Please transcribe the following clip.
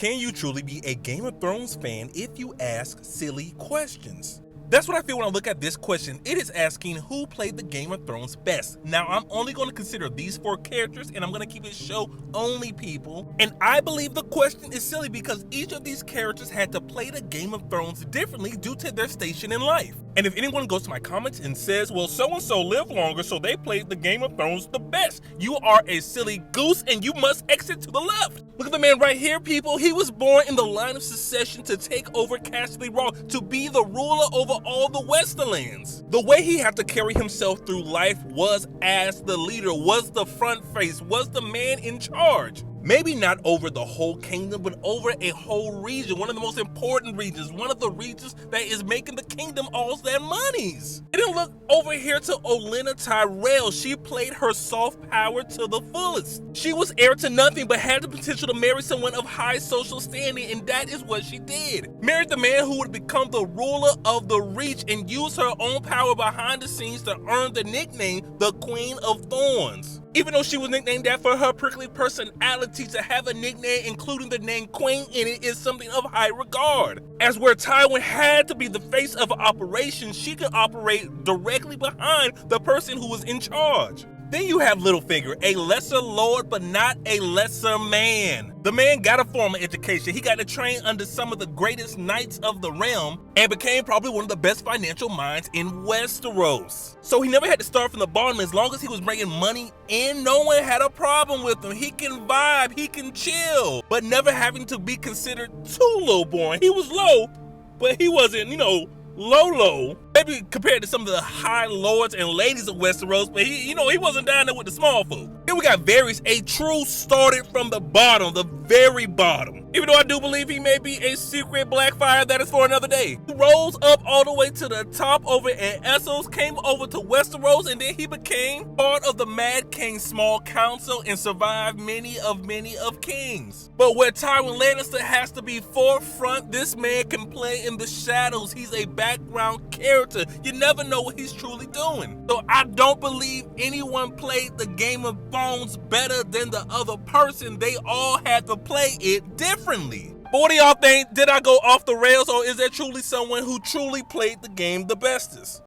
Can you truly be a Game of Thrones fan if you ask silly questions? That's what I feel when I look at this question. It is asking who played the Game of Thrones best. Now, I'm only going to consider these 4 characters, and I'm going to keep it show only, people. And I believe the question is silly because each of these characters had to play the Game of Thrones differently due to their station in life. And if anyone goes to my comments and says, well, so-and-so lived longer, so they played the Game of Thrones the best, you are a silly goose and you must exit to the left. Look at the man right here, people. He was born in the line of succession to take over Casterly Rock, to be the ruler over all the Westerlands. The way he had to carry himself through life was as the leader, was the front face, was the man in charge. Maybe not over the whole kingdom, but over a whole region, one of the most important regions, one of the regions that is making the kingdom all their monies. And then look over here to Olenna Tyrell. She played her soft power to the fullest. She was heir to nothing, but had the potential to marry someone of high social standing, and that is what she did. Married the man who would become the ruler of the Reach and use her own power behind the scenes to earn the nickname, the Queen of Thorns. Even though she was nicknamed that for her prickly personality, to have a nickname including the name Queen in it is something of high regard. As where Tywin had to be the face of an operation, she could operate directly behind the person who was in charge. Then you have Littlefinger, a lesser lord but not a lesser man. The man got a formal education. He got to train under some of the greatest knights of the realm and became probably one of the best financial minds in Westeros. So he never had to start from the bottom. As long as he was bringing money in, no one had a problem with him. He can vibe, he can chill, but never having to be considered too lowborn. He was low, but he wasn't, low. Maybe compared to some of the high lords and ladies of Westeros, but he wasn't down there with the small folk. Then we got Varys, a true started from the bottom, the very bottom. Even though I do believe he may be a secret Blackfire, that is for another day. He rose up all the way to the top over in Essos, came over to Westeros, and then he became part of the Mad King's small council and survived many of kings. But where Tywin Lannister has to be forefront, this man can play in the shadows. He's a background character. You never know what he's truly doing. So I don't believe anyone played the Game of Thrones better than the other person. They all had to play it differently. But what do y'all think? Did I go off the rails, or is there truly someone who truly played the game the bestest?